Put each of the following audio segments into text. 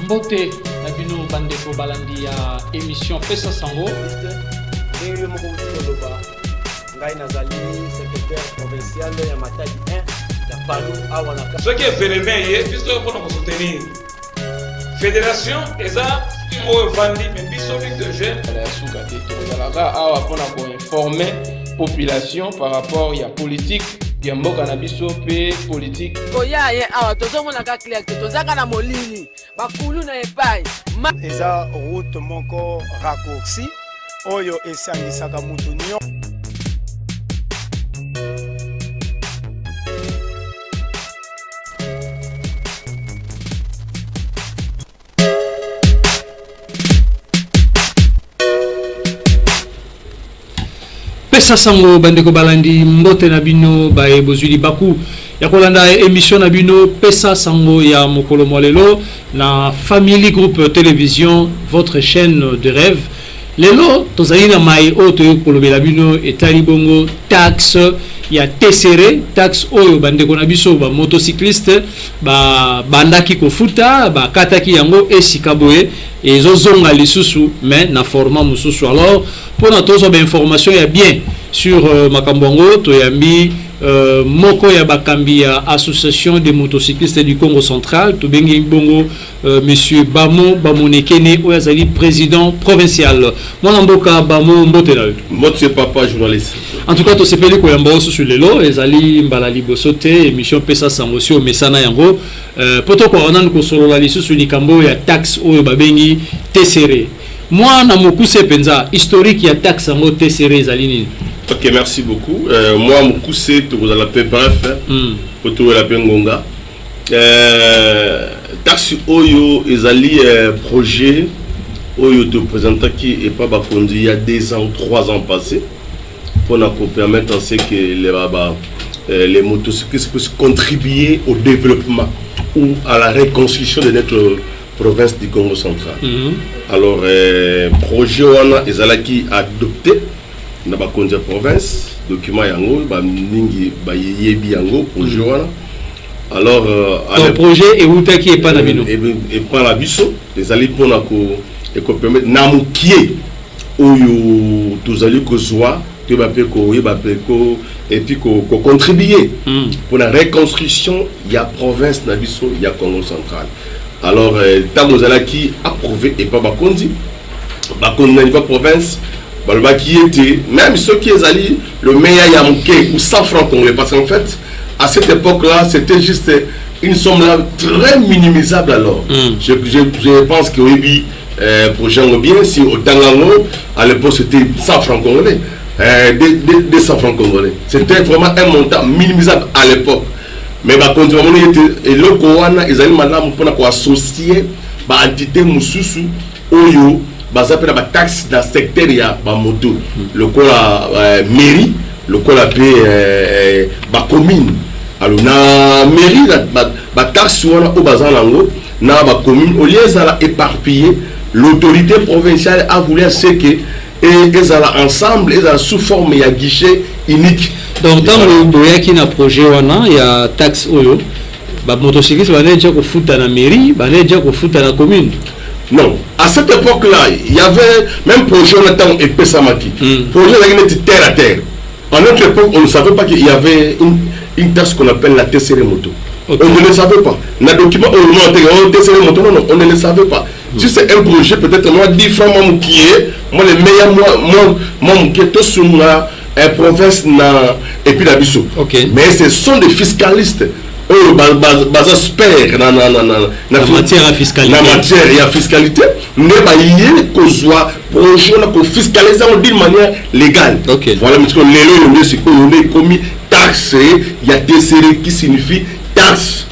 Mbote na bino bandeko balandi ya émission Pesa Sango. Ndenge moko utoloba ngai nazali secrétaire provincial ya Matadi 1 ya Palu awa na ce qui est phénomène puisque pour nous soutenir fédération eza ngo vandi mais biso de jeunes la soukate tozalaka awa pona ko informer population par rapport ya politique ya mboka na biso pe politique oya ye awa tozomona ka clair que tozaka na molili bakulu na epai eza route moko raccourci oyo esangisaka mutu nyo. Pesa Sango bandeko balandi mbote na bino bae bozuli baku ya kolanda émission na bino Pesa Sango ya mokolo molelo na Family Group Télévision, votre chaîne de rêve. Lelo tozali na mai oto kolobela bino etali bongo taxe ya tesere taxe oyo bandeko na biso ba motocycliste ba bandaki kofuta ba kataki yango esika boye ezozonga lisusu mais na format mususu. Alors pour notre information ya bien sur Makambongo toyambi moko ya bakambi ya association des motocyclistes du Congo central to bengi bongo monsieur Bamo Bamonekene oyazali président provincial mwana mboka Bamo mbote na mbote papa journaliste. En tout cas to sepeli ko yamba sur lelo ezali mbala libosote émission Pesa Sango sur mesana yango poto ko onana ko solola lisusu likambo ya taxe oyo babengi tesere moi na mokuse penza historique ya taxe yango tesere ezali nini. Ok, merci beaucoup. Moi, mon coup, c'est que vous allez l'appeler bref, pour tout l'appeler Ngonga. Taxi Oyo, ils allaient projet Oyo de présenter qui est pas conduit il y a 2 ans, 3 ans passés, pour nous permettre à ce que les motocyclistes puissent contribuer au développement ou à la reconstruction de notre province du Congo central. Alors, projet Wana, ils allaient qui adopté. Na ba konja province document yango ba mingi ba yebi yango projet wana. Alors le projet est outaki et pas na bino et pas la biso les ali pona ko et ko permettre na mukie oyo tozali ko zwa te ba pe ko yeba pe ko et puis ko contribuer pour la reconstruction ya province na biso ya Congo central. Alors tamozala qui approuvé et pas ba kondi na province qui était, même ceux qui sont allés, le meilleur Yamouké ou 100 francs congolais, parce qu'en fait, à cette époque-là, c'était juste une somme là très minimisable alors. Je pense que oui, pour Jean bien, si au Tangango, à l'époque c'était 100 francs congolais, 200 francs congolais. C'était vraiment un montant minimisable à l'époque. Mais bah, quand on était, et le Kowana, ils allaient maintenant pour associer, bah, entité Moussousou, Oyo, baza pe na ba taxe dans secteur ya ba moto le ko la mairie le ko la pe ba commune alors na mairie ba taxe wana o baza nango na ba commune au lieu ça éparpillé l'autorité provinciale a voulu ce que et ezala ensemble ezala sous forme ya guichet unique. Donc dans le boyaki na projet wana ya taxe oyo ba motocycliste ba déjà ko futa na mairie ba déjà ko futa na commune. Non, à cette époque-là, il y avait même projet on attend et Pesamaki. Projet de terre à terre. En notre époque, on ne savait pas qu'il y avait une taxe qu'on appelle la TCR moto. Okay. On ne le savait pas. Dans le document, on TCR moto, non, on ne le savait pas. Si c'est un projet, peut-être moi, 10 francs, moi, les meilleurs, moi, qui est sur la province, et puis la Bissau. Okay. Mais ce sont des fiscalistes. Baza spère na matière à fiscalité. La matière et à fiscalité, ne ba yé ko soit projet na ko fiscaliser d'une manière légale. Okay. Voilà, parce que les lois c'est qu'on est commis taxe, il y a des séries qui signifie taxe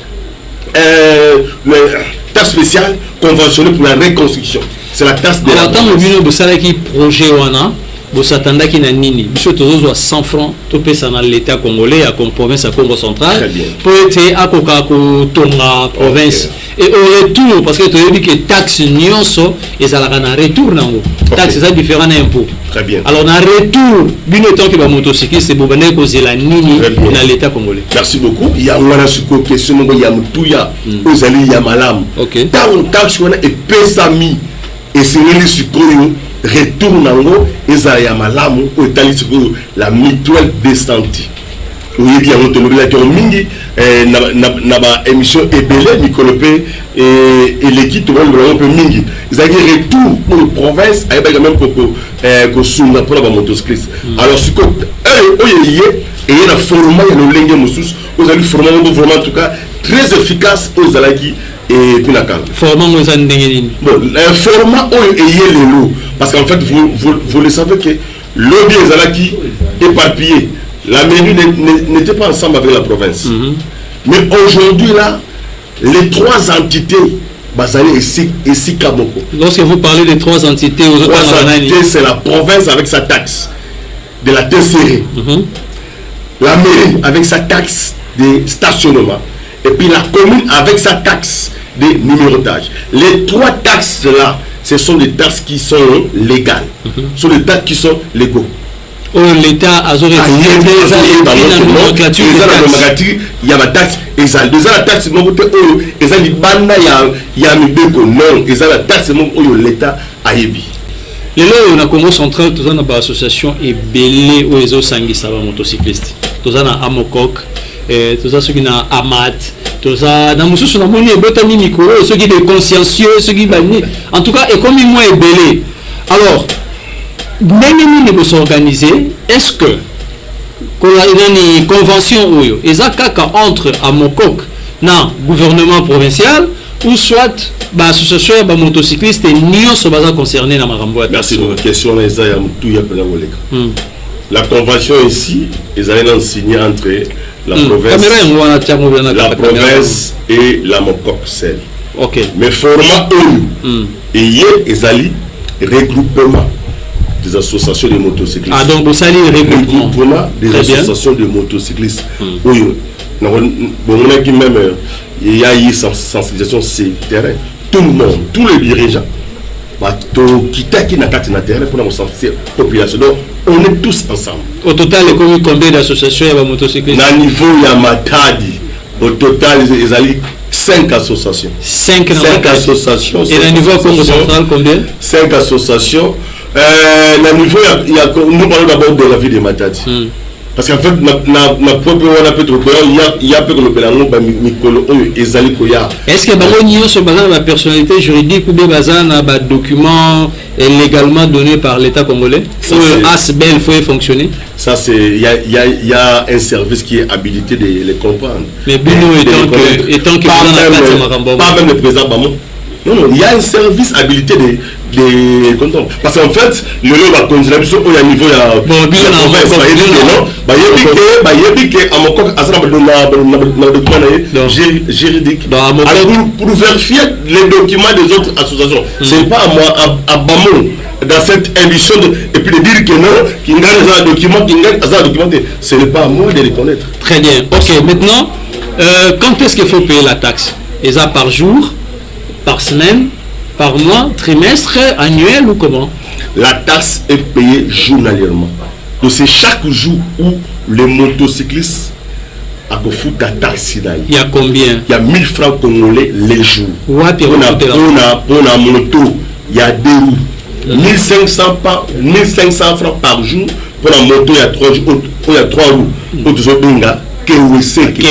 taxe spéciale conventionnée pour la reconstruction. C'est la taxe de la temps le bino bosala qui projet wana bosatanda ki na nini biso tozo 100 francs to pesa na l'état congolais à comme province à Congo central pour être akoka ko tonga province et au retour parce que tu as dit que taxe nyonso ezalaka na retour nango taxe ça différent na impôt. Très bien. Alors na retour bino tant que ba motocycliste bobane ko zela nini na l'état congolais. Merci beaucoup. Il y a une suko question ngo ya mutuya ozali ya malamu. OK. Tant taxe wana et pesami et c'est le sukoyo retour nango ezala ya malamu o etali sukoyo la mutuelle de santé. Oui, bien, on te l'a dit, mingi na ba émission ebele Nicolopé et l'équipe tout le monde peut mingi. Ils avaient retour pour la province, avec même pour sunga pour la motocycliste. Alors ce que et il y a format il y a le lengue musus, vous allez former vraiment en tout cas très efficace aux alaki et puis la calme. Format vous en dengue. Bon, le format où il y a les lots parce qu'en fait vous le savez que le bien alaki éparpillé. La mairie n'était pas ensemble avec la province. Mais aujourd'hui, là, les trois entités, Bazali et Sikaboko. Lorsque vous parlez des trois entités, c'est la province avec sa taxe de la TCR. La mairie avec sa taxe de stationnement. Et puis la commune avec sa taxe de numérotage. Les trois taxes-là, ce sont des taxes qui sont légales. Ce sont des taxes qui sont légaux. L'État a il y a la taxe déjà la taxe non l'État a yebi les lois on a Congo central tout ça dans l'association et belé où les sangi ça va motocycliste tout ça dans Amokok tout ça ceux qui na Amat tout ça dans mususu na moni botani micro ceux qui des consciencieux ceux qui bani en tout cas et comme moi est belé alors ndenge vous s'organiser est-ce que une convention oyo ezakaka entre Amokok na gouvernement provincial ou soit ba association ba motocycliste nyonso baza concerné na makambo ya merci pour la question là ya mutu ya pela woleka la convention ici ezali signée entre la province et la Amokok celle OK mais format oyo et ezali regroupement des associations de motocyclistes. Ah donc vous allez regroupement des associations de motocyclistes. Oui, bon qui même il y a eu sensibilisation sur terrain. Tout le monde, tous les dirigeants, qui n'a pas de terrain pour la population. Donc on est tous ensemble. Au total, combien d'associations il y a motocyclistes? À niveau il y a Matadi. Au total, il y a 5 associations. 5 associations. Et à niveau Congo central, combien? 5 associations. Le niveau, nous parlons d'abord de la vie de Matadi. Parce qu'en fait, est-ce que la personnalité juridique ou bien un document légalement donné par l'État congolais? ASBEL il faut fonctionner? Ça, c'est il y a un service qui est habilité de les comprendre. Mais étant que pas même le président Bamon. Non, il y a un service habilité de contrôle. Parce qu'en fait, le lot va continuer au niveau juridique. Pour vérifier les documents des autres associations. Ce n'est pas à moi, à Bamon, dans cette émission, et puis de dire que non, qu'il y a un document, ce n'est pas à moi de les connaître. Très bien. Ok, maintenant, quand est-ce qu'il faut payer la taxe? Et ça par jour? Par semaine, par mois, trimestre, annuel ou comment? La taxe est payée journalièrement. Donc c'est chaque jour où le motocycliste a foutu la taxe. Il y a combien? Il y a 1000 francs congolais les jours. Pour la moto, il y a 2 roues. 1500 francs par jour. Pour la moto, il y a 3 roues. Pour KWC qui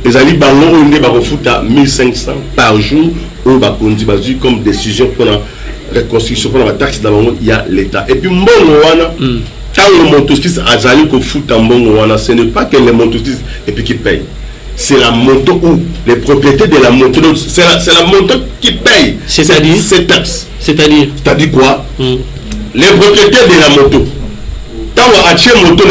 les alliés ballons on est à 1500 par jour on va continuer comme décision pour la reconstruction pour la taxe dans le monde il y a l'État et puis bon quand le motocycliste a zali ko fout en bon ce n'est pas que les motocyclistes et puis qui payent c'est la moto ou les propriétaires de la moto c'est la moto qui paye c'est-à-dire ces taxes c'est-à-dire quoi les propriétaires de la moto quand on achète moto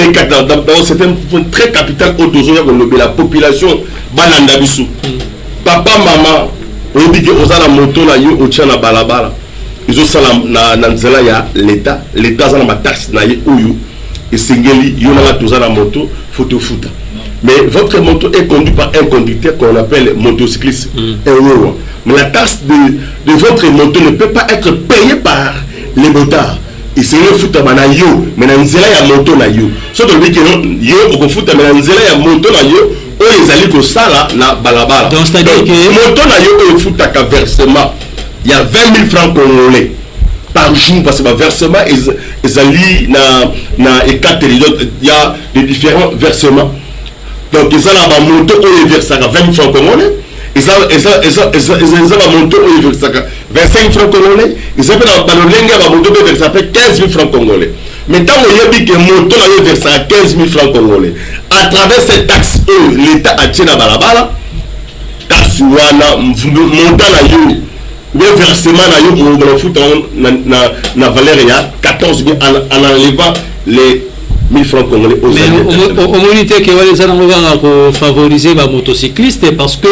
c'est un point très capital au la population balanda bisu papa maman on dit que oza la moto la yo otcha na balabala ils ont ça na nzela ya l'état ça na ma taxe na ye oyo et singeli yona tout ça na moto photo futa. Mais votre moto est conduit par un conducteur qu'on appelle motocycliste. Mais la taxe de votre moto ne peut pas être payée par les motards. Et c'est le foot à yo, mais dans ya moto na yo. Sauf que yo au foot à ya moto na yo, eux ils allaient au sala na balabala. Donc c'est-à-dire que moto na yo au foot à versement, il y a 20 000 francs congolais par jour parce que le versement ils allaient na il y a des différents versements. Donc ils ont la moto où ils versent 20 francs congolais. Ils ont la moto où ils versent 25 francs congolais. Ils ont la moto où ils versent 15 000 francs congolais. Mais tant qu'on dit que moto là verse 15 000 francs congolais, à travers ces taxes, l'État a tiré la balabala, taxe wana montant la yo, le versement la yo on le fout na valeur il y a 14 000 en enlevant les 1000 francs congolais aux mais au monité que les gens vont favoriser les motocyclistes parce que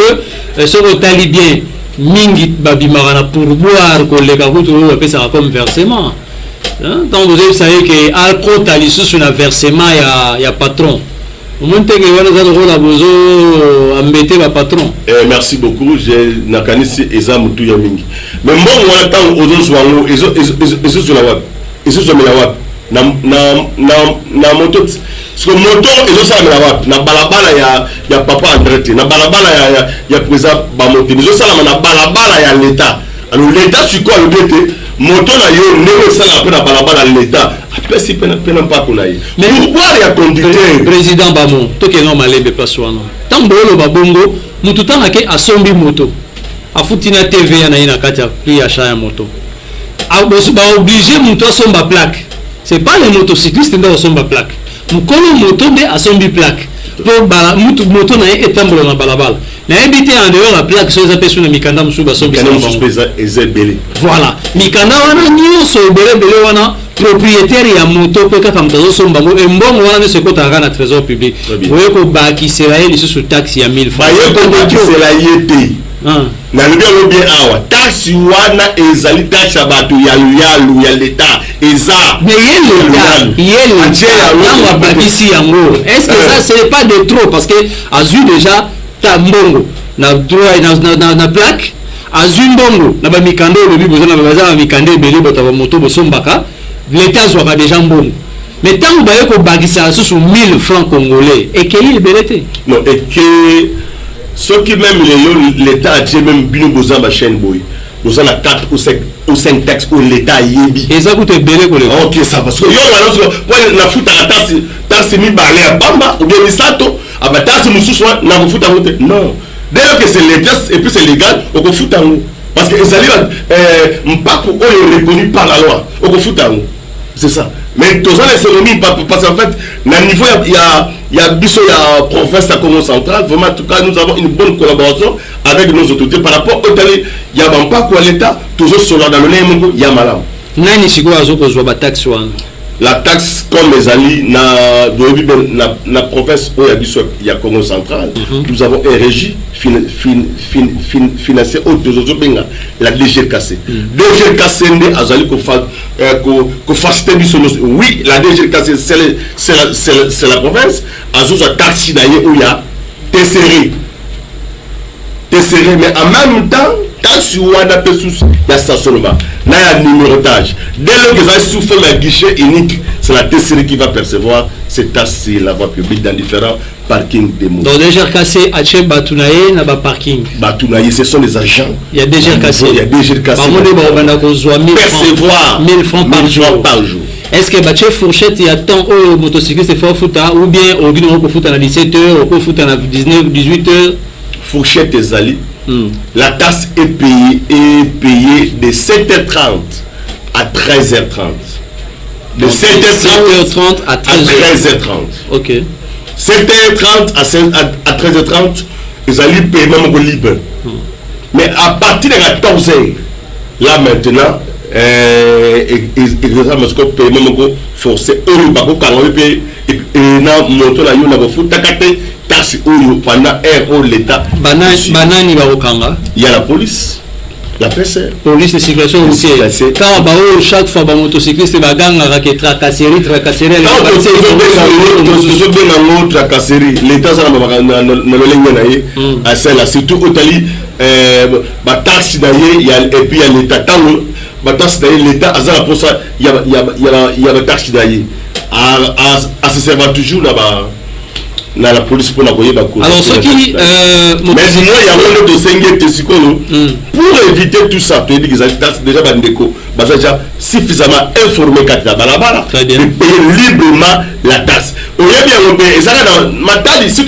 ce que tu bien mingi babimara pour boire que les gars vous appelez ça comme versement. Donc vous savez que alcool tali sur un versement il y a patron. Au monité que les gens vont besoin embêter le patron. Merci beaucoup, j'ai nakanisi eza mutu ya mingi. Mais moi on attend aux autres wango ils sur la web. Ils sont sur la web. Na moto parce que moto ils ont ça na balabala ya papa André na balabala ya président bamoto ils ont ça na balabala ya l'état alors l'état sur quoi le bête moto na yo négo ça la na balabala l'état après si pena pas konaye mais pourquoi ya conducteur président bamo to ke no malembe place wana tambolo babongo mutu tana ke asombi moto afutina TV na ina kati ya prix achat ya moto a obligé mutu asomba plaque. C'est pas les motocyclistes qui sont en plaque. Nous connaissons moto à son plaque. Pour moto na étambre na balabala. Na habité en dehors la plaque sur les appels sur le mikanda musuba son voilà. Mikanda wana nyo so belé wana propriétaire ya moto pe ka kamtazo so mbango e mbongo wana ne se ko tanga na trésor public. Voyez ko ba ki sera ele sur taxe ya 1000 francs. Ba yo ko ki sera yete. Na le bien awa taxe wana ezali taxe bato ya l'état eza mais yel là bakisi yango est-ce que ça c'est pas de trop parce que azu déjà ta mbongo na droit na plaque azu mbongo na ba mikando le bi besoin na ba mikando belé bota ba moto bosombaka l'état soit déjà mbongo mais tant ba ko bakisa sur 1000 francs congolais et que il belete non et que ce qui même l'État a dit même bino boza ma chaîne boy boza la 4 ou 5 textes où l'État yebi et ça coûte belé ko le OK ça parce que yo na futa la taxe mi balé à bamba ou bien misato aba taxe mususu na futa ngote non dès que c'est l'État et puis c'est légal au futa ngo parce que ezali mpako oyo reconnu par la loi au futa ngo c'est ça mais dans l'économie parce qu'en fait na niveau il y a biso ya province à Congo central vraiment en tout cas nous avons une bonne collaboration avec nos autorités par rapport au tali il y a pas quoi l'état toujours sur dans le nemo il y a malam nani siko azoko zwa ba taxe wana la taxe comme les alliés na province où il y a Congo central nous avons un régie financière autour la DGRKC DGRKC ne azali ko faciliter oui la DGRKC c'est la province azo za taxe d'ailleurs où il y a tesseré mais en même temps taxe wana pesus ya stationnement na ya numérotage dès lors que ça souffre le guichet unique c'est la TCR qui va percevoir cette taxe sur la voie publique dans différents parkings des motos. Donc déjà cassé à chez Batunaye na ba parking. Batunaye ce sont les agents. Il y a déjà cassé. Il y a déjà cassé. Percevoir 1000 francs par jour. Est-ce que Baché Fourchette il y a tant au motocycliste faut fouta ou bien au guinon ko fouta na 17h ou ko fouta na 19 18h Fourchette et Zali. La taxe est payée de 7h30 à 13h30. De 7h30 à 13h30. Ok. 7h30 à 13h30, ils allaient payer même libre. Mais à partir de 14h, là maintenant, ils ont payé même forcé. Eux, taxe pendant l'État. Banani il y a la police. la PCR. Police de circulation routière. Car chaque fois, motocycliste va gagner avec tracasserie. Tracasserie. L'État, ça n'a surtout au Tali, taxe et puis il y a l'État. L'État, pour ça, il y a taxe d'ailleurs. À se servir toujours là-bas. La police pour la voyer. Alors, ce qui. Mais sinon, il y a un de 5 pour éviter tout ça, tu dis que déjà déjà suffisamment informé de payer librement la taxe. Il y a bien ma taille ici,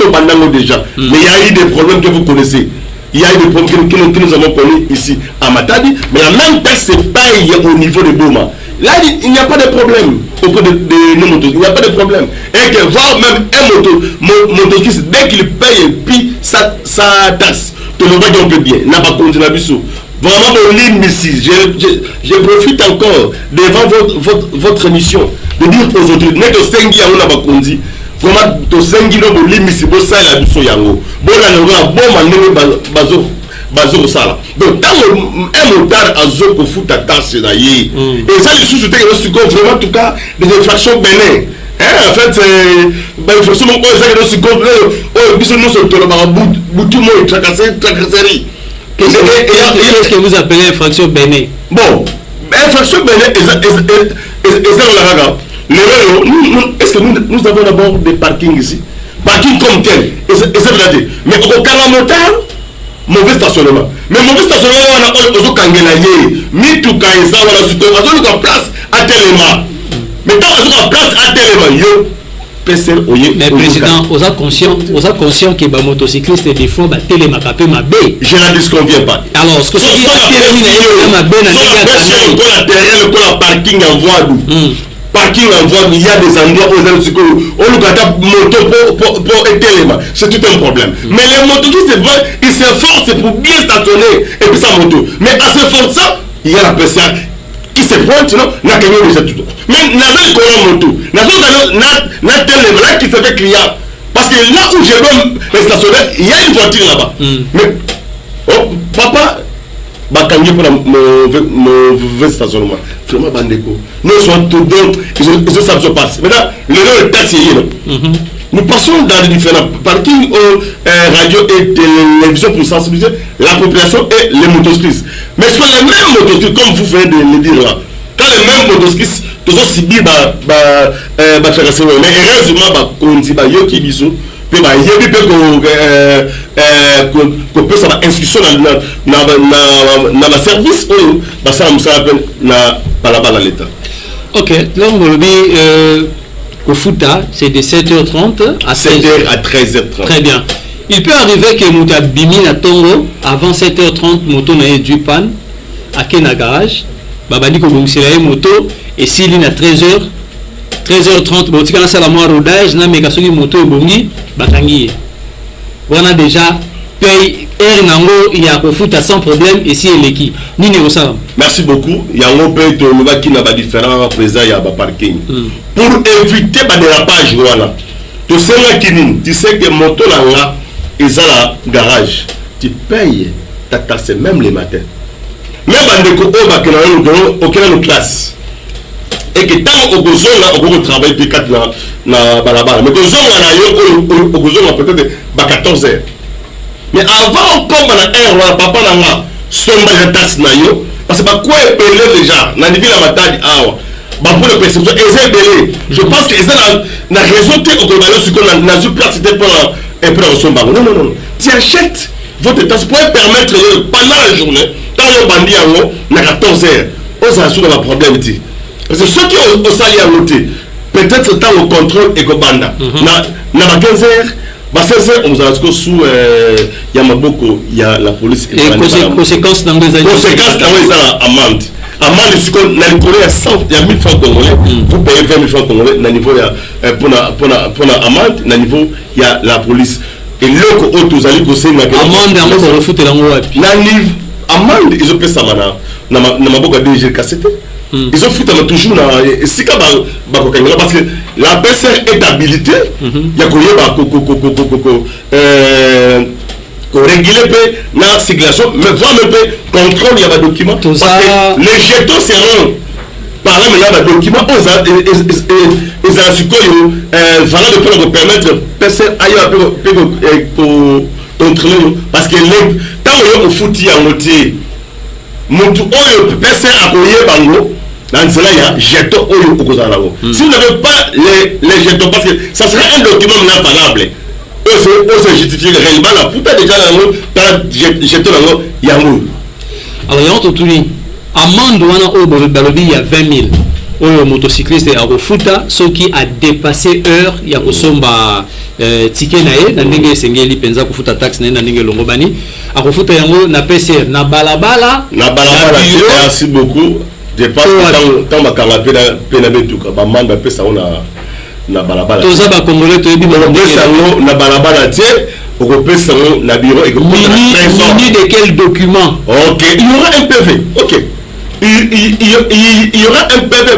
déjà. Mais il y a eu des problèmes que vous connaissez. Il y a eu des problèmes que nous avons connus ici à Matadi, mais la même taxe se paye au niveau de Boma. Là, il n'y a pas de problème auprès de nos motos. Il n'y a pas de problème. Et que voir même un motocycliste, dès qu'il paye puis sa taxe, tu le vois donc bien. N'a pas continué à bisou. Vraiment, je profite encore devant votre émission de dire aux autres, n'est que 5 ans, on n'a pas conduit. Vraiment, to 5 ans, on limite, bon, ça, la bisou yango. Bon, là, on a bon, bazo. Donc, quand un motard a zo pour foutre ta tasse, et ça, les sous-soutés, vraiment, en tout cas, des infractions bénin. En fait, forcément, tout le monde tracasserie. Qu'est-ce que vous appelez infraction bénin? Bon, infraction bénin, est-ce que nous avons d'abord des parkings ici? Parking comme tel, et c'est vrai. Mais au Karamotard, mauvais stationnement. Mais mauvais stationnement, on a place à Téléma. Mais quand on a place à Téléma, mais président, vous êtes conscient que les motocyclistes des fois Téléma capé ma B. Je ne disconviens pas. Alors, ce que c'est la parking en voie d'où? Parking en voie, il y a des endroits où on moto pour Téléma. C'est tout un problème. Mais les motocyclistes, ils s'efforcent pour bien stationner et puis sa moto. Mais en s'efforçant, il y a la PCA qui se pointe, non? N'a qu'à déjà tout. Mais n'a pas de moto. N'a Téléma, là qui se fait client. Parce que là où je veux me stationner, il y a une voiture là-bas. Mais, oh, papa, bakangi pour mauvais stationnement. Vraiment, bandeko. Nous sommes tout donc, ils savent ce qui se passe. Maintenant, le nom est taxi. Nous passons dans les différents parkings, radio et télévision pour sensibiliser la population et les motocyclistes. Mais ce que les mêmes motocyclistes, comme vous venez de le dire là, quand les mêmes motocyclistes, tous ont subi mais heureusement, on dit yoki biso. Puis il y a des inscription dans le service ou ça à l'État. Ok, donc Kofuta, c'est de 7h30 à 7h à 13h30. Très bien. Il peut arriver que Mouta Bimi na Tongo, avant 7h30, moto na du pan, à Kena Garage, Babadi Kobungsila moto, et s'il est à 13h30, bon, tu as la moire rodage, na megasogi moto bongi, batangi. On a déjà payé air nango, il y a Kofuta sans problème, et si elle est qui? Ni négociable. Merci beaucoup. Il y a un peu de différents présents, il y a un parking. Pour éviter le dérapage, voilà. Tu sais que moto là, ils ont la garage. Tu payes ta taxe même les matins. Même quand on a classe. Et que tant au besoin, on peut travailler plus 4 na balabala. Mais besoin, on a peut-être 14 heures. Mais avant, comme on a un papa n'a son taxe na yo. Parce que quoi est belé déjà, dans les villes à Matadi, pour le perception, je pense que c'est la raison que on a eu place pour un peu son banc. Non. Tu achètes votre tasse pour permettre pendant la journée, quand on bandit en haut, à 14 heures, on s'en dans le problème. Parce que ceux qui ont sali à noter, peut-être temps au contrôle et au banda. Dans 15 heures, 16 heures, on vous a sous Yamaboko, il y a la police. Et conséquences dans les années. Conséquences dans les amende. Amende, il y a 1000 francs congolais. Vous payez 20 000 francs congolais. Dans le niveau, pour la amende, dans le niveau, il y a la police. Et là, vous allez bosser. Amende, on va foutre dans le amende, ils ont fait ça maintenant. Dans ma boca DG cassette. Ils ont foutu toujours dans parce que la personne est habilitée. Il y a réguler la circulation, mais voir un peu contrôle, il y a des documents. Parce que les jetons seront par là, il y a des documents, ils ont su que valable pour permettre PC ailleurs pour contrôler. Parce que quand on est foutu en moitié, PC a couru bango. Dans cela, il y a jetons au Pokozala. Si vous n'avez pas les jetons, parce que ça serait un document non valable. Eux se justifient réellement la fouta déjà dans le jeton il y a un. Alors, il y a un tour. Amende il y a 20 000. Au motocycliste à Rofuta, ce qui a dépassé heure, il y a Kosomba ticket nae, na ndenge sengeli penza kufuta taxe na ndenge longobani. À Rofuta yango na PCR na balabala. Na balabala, merci beaucoup. Je pense que tant ma canapé na betuka, ba manda pesa na balabala. Toza ba congolais to yebi ba pesa na balabala tie. Européen na bureau et muni de quel document? Ok, il y aura un PV. Ok, il y aura un PV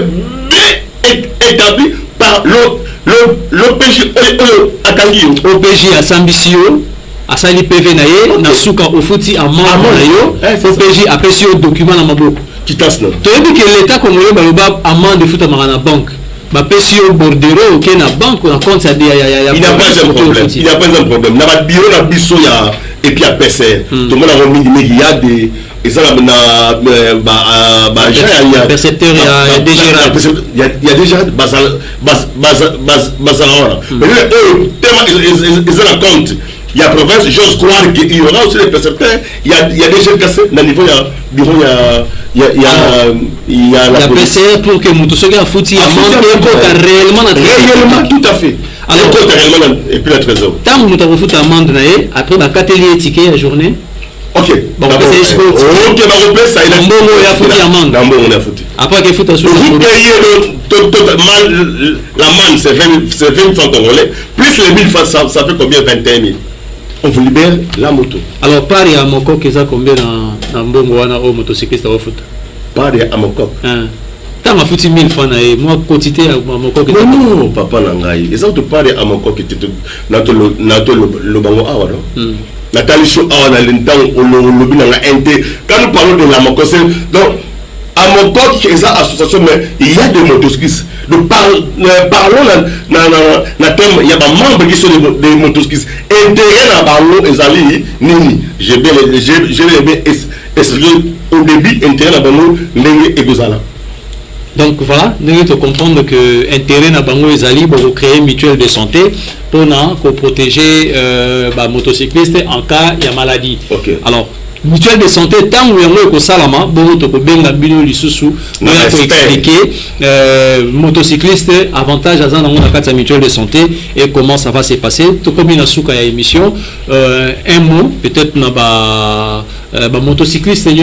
bien établi par l'OPJ OPJ à Sambisio, à Sali PV naye, na souka ofuti à membre nayo, OPJ a pesi au document na maboko. Kitas non. Tu as dit que l'État congolais baloba amende futa marana banque. Ma PC au bordero aucun na banque on compte ça il n'y a pas un problème. Il n'y a pas un problème. Na ba bureau na biso ya et puis à PCR. Tout le monde a remis il y a des et ça na il y a percepteur il y a déjà bazar mais ils ont la compte. Il y a province, j'ose croire qu'il y aura aussi des percepteurs. Il y a des gens cassés dans le niveau, il y a la PCR pour que Moutousoga a foutu réellement tout à fait. Alors, réellement et puis la trésor. Tant que vous foutez amende, après, ma catelier ticket à journée. Ok. Bon, c'est escroc. Ok, ça il a foutu amende. On a foutu. Après, qu'il faut à vous payez l'amende, c'est 20 francs congolais. Plus les 1000 francs, ça fait combien? 21 000. On vous libère la moto. Alors, pari à Moko, qui a combien dans Mbongo au motocycliste à foot? Pari à Moko. Tant ma foutu 1000 francs, moi, quotité à Moko. Non, papa Nangaï. Et ça, tu paries à Moko qui était le bango awa, non? Nathalie Chou awa na l'entang, au lobby n'a inté. Quand nous parlons de la Moko, c'est donc, à Moko, qui est une association, mais il y a des motocyclistes. Nous parlons na thème, il y a des membres qui sont des motocyclistes. Intérêt dans Bango et Zali, Nini. J'ai bien expliqué au début, intérêt dans Bango, Nengue et Gozala. Donc voilà, nous devons comprendre que l'intérêt dans Bango et Zali pour créer une mutuelle de santé pour protéger les motocyclistes en cas de maladie. Okay. Alors, mutuelle de santé, tant que vous avez salama, vous pouvez bien expliquer motocycliste, avantage à la mutuelle de santé et comment ça va se passer. Tout comme une souka à émission, un mot, peut-être motocycliste, une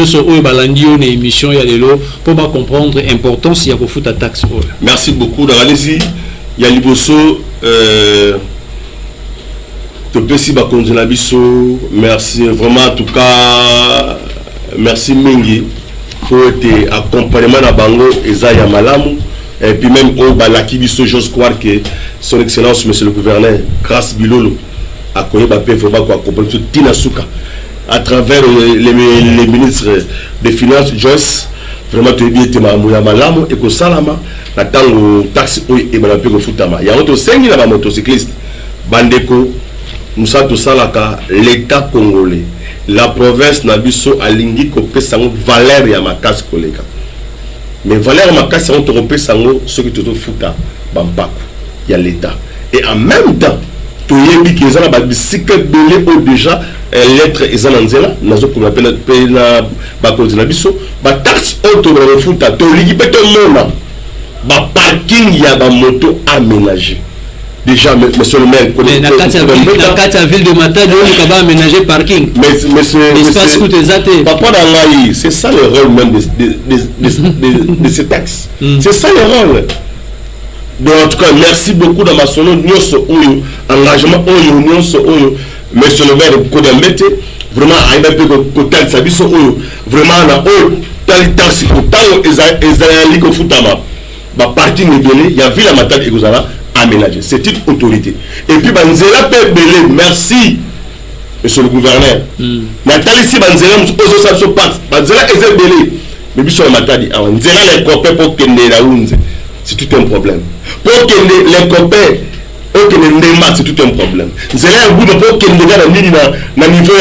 émission, il y a des lots pour comprendre l'importance il y a pour foutre taxe. Merci beaucoup. Allez-y, il y a Liboso. Merci vraiment en tout cas merci Mingi pour être accompagnement à Bango et Zaya Malamu et puis même au Balaki Bisso, j'ose croire que son excellence monsieur le gouverneur grâce Bilolo a connu Bapé vraiment quoi accompagner Tina Souka à travers les ministres des finances Joyce vraiment tu es bien te Malamu et que Salama n'attend taxi et Balapé au Futama il y a autre 5000 à motocycliste Bandeko. Nous sommes tous l'État congolais, la province Nabiso alingi kopé sango valeur ya makasi kolega. Mais valeur ya makasi on te repé sango ce que tu te fouta bampako il y a l'État. Et en même temps, tu yebi ki ezana ba bicycle belé au déjà lettre ezana nzela nazo ko appelle na ba cause Nabiso ba taxe auto de fouta to ligi pété mona ba parking ya ba moto aménagé. Déjà, monsieur le maire, la ville de Matadi, on va aménager parking. Mais c'est ça le rôle même de ces textes. C'est ça le rôle. Donc, en tout cas, merci beaucoup dans ma sono, engagement, monsieur le maire, vraiment, vraiment, parking est donné, il y a ville à Matadi et aménagé, c'est une autorité. Et puis, Banzela Pebele, merci monsieur le gouverneur. Nathalie si banzela musukozo sa so passe. Banzela ezebele. Mais biso matadi a nzela les copains pour kende la unze. C'est tout un problème. Pour kende les copains au kende ndema c'est tout un problème. Nzela ya budo pour kende na nini na niveau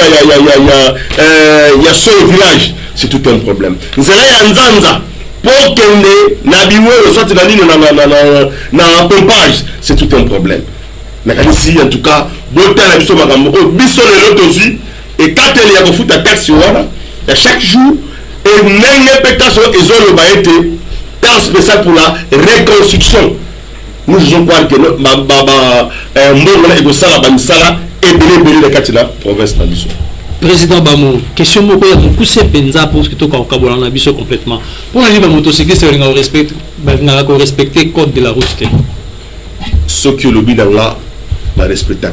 ya so village, c'est tout un problème. Nzela ya nzanza pour kende na biwo soit na nini na pompage, c'est tout un problème. Ici, en tout cas, biso le lot aussi, et quand il y a beaucoup de taxes, chaque jour, et même les taxes, ils ont été temps spécial pour la reconstruction. Nous disons quoi que nous, Président Bamo, question moko ya mukuse penza pour que to ka kabola na biso complètement. Pour la libre motocycliste, on respecte, respecter code de la route. Ce que le bilan là va respecter,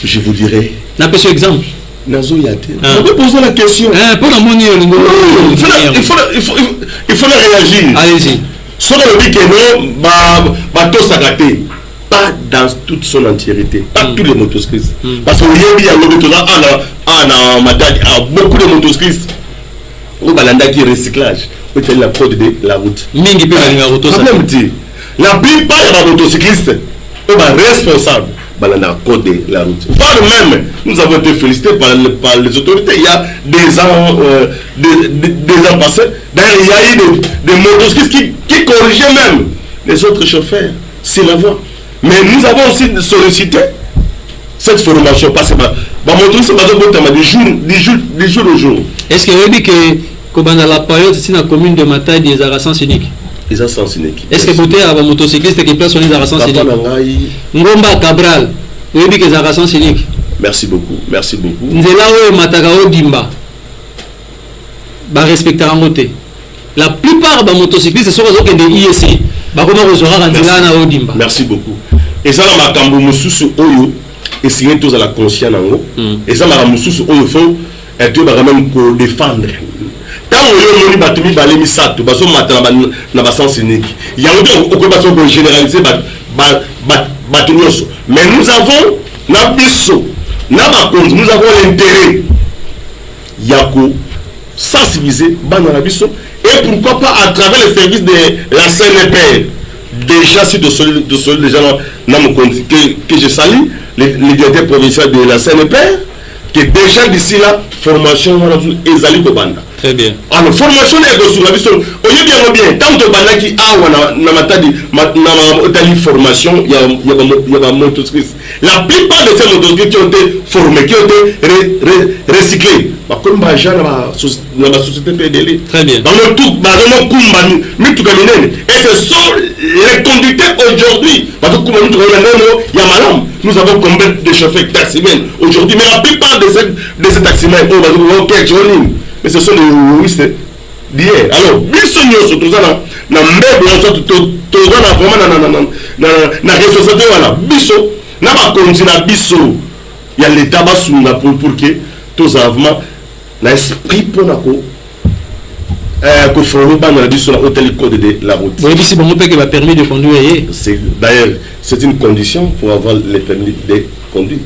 je vous dirais. N'a pas ce exemple. Nazo yate. On peut poser la question. Pour la monnaie, il faut réagir. Allez-y. Ce qu'on dit que non, bateau sagaté. Pas dans toute son entièreté, pas tous les motocyclistes. Parce que il y a beaucoup de motocyclistes. Au balanda qui est recyclage, où est la code de la route. Mingi peut aller à route. La plupart des motocyclistes sont responsables dans le code de la route. Voire même, nous avons été félicités par les autorités. Il y a des ans passés. D'ailleurs, il y a eu des motocyclistes qui corrigeaient même les autres chauffeurs sur la voie. Mais nous avons aussi sollicité cette formation parce que motocycliste du jour au jour. Est-ce que vous dites que dans la période, c'est la commune de Matadi des Arasans uniques? Les Arasans uniques. Est-ce que vous avez un motocycliste qui place sur les Arasans uniques? Ngomba Cabral, vous dites que les Arasans uniques. Merci beaucoup, merci beaucoup. Nzela ou Matakao Dimba, respecter en côté. La plupart des motocyclistes sont des ISC. Merci beaucoup. Et ça, la makambo mususu oyo et signé tous à la conscience nango. Et ça, la mususu oyo faut être même pour défendre. Quand on y batumi balé misato, baso matana na basens unique. Il y a autre occupation pour généraliser batunyoso. Mais nous avons nabiso, nabakonzi, nous avons l'intérêt yako sensibiliser bana nabiso. Et pourquoi pas à travers les services de la CNP, déjà sur de déjà que je salue, les directeurs provinciaux de la CNP, que déjà d'ici là, formation est allée au Banda. Très bien. Alors, formation est sur la vision. On y bien, bien. Tant que Banda qui a une formation, il y a un motocycliste. La plupart de ces motocyclistes qui ont été formés, qui ont été recyclés, comme la société PDL. Très bien. Dans le tout, et ce sont les conducteurs aujourd'hui. Nous avons combien de chauffeurs taximens aujourd'hui, mais la plupart de ces taximens, mais ce sont les touristes d'hier. Alors, bisogno surtout ça, na mbebe na responsabilité wala biso na ba kontina biso ya l'état basunga pour que tous avons l'esprit pour na ko que follow ban na biso na hôtel code de la route. Oui, si bon peut que va permis de conduire. C'est d'ailleurs c'est une condition pour avoir le permis de conduire.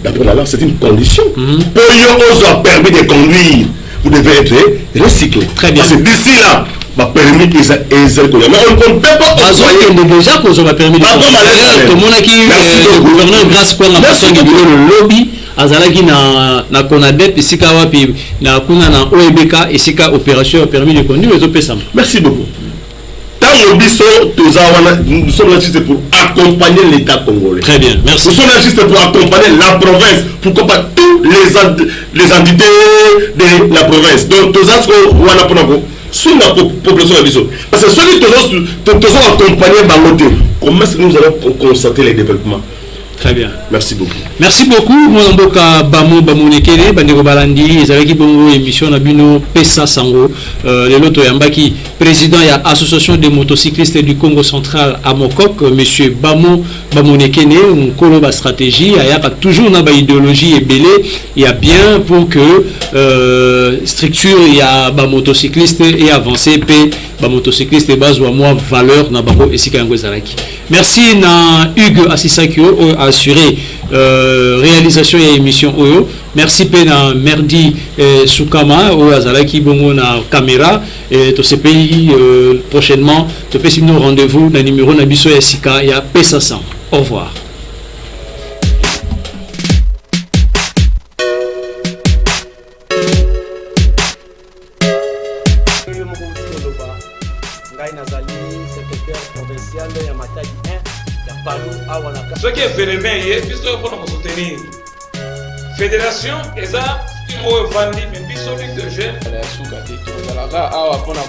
D'après la loi, c'est une condition. Pour y avoir permis de conduire, vous devez être recyclé. Très bien. Parce que d'ici là, ma permis est mais on ne peut pas déjà qu'on a permis de conduire. Tout le monde qui le gouverneur grâce quoi la personne qui le lobby azalaki na Conadep isika wapi na kuna na OEBK isika opération permis de conduire les opérations. Merci beaucoup. Nous sommes là juste pour accompagner l'État congolais. Très bien, merci. Nous sommes là juste pour accompagner la province, pourquoi pas toutes les entités de la province. Donc, tous sur la population de parce que ceux qui sont accompagnés par l'autre, comment est-ce que nous allons constater les développements? Très bien. Merci beaucoup. Merci beaucoup. Mon mboka Bamo Bamonekele bandeko balandi ezalaki bongo émission na bino Pesa Sango le loto yambaki président ya association des motocyclistes du Congo central à Mokok monsieur Bamo Bamonekele nkolo ba stratégie ayaka toujours na ba idéologie ebelé il y a bien pour que structure ya ba motocycliste et avancer pe ba motocycliste bazwa moi valeur na bango esika yango ezalaki. Merci na Hugues Assisakio assuré réalisation et émission oyo. Merci pena Merdi Soukama ou Azalaki Bongo na caméra et tous ces pays prochainement te pesi nous rendez-vous na numéro na biso ya sika ya Pesa Sango. Au revoir. Ce qui est phénomène, puisque nous pouvons soutenir. Fédération, et ça, il faut vendre, mais puis celui de jeunes.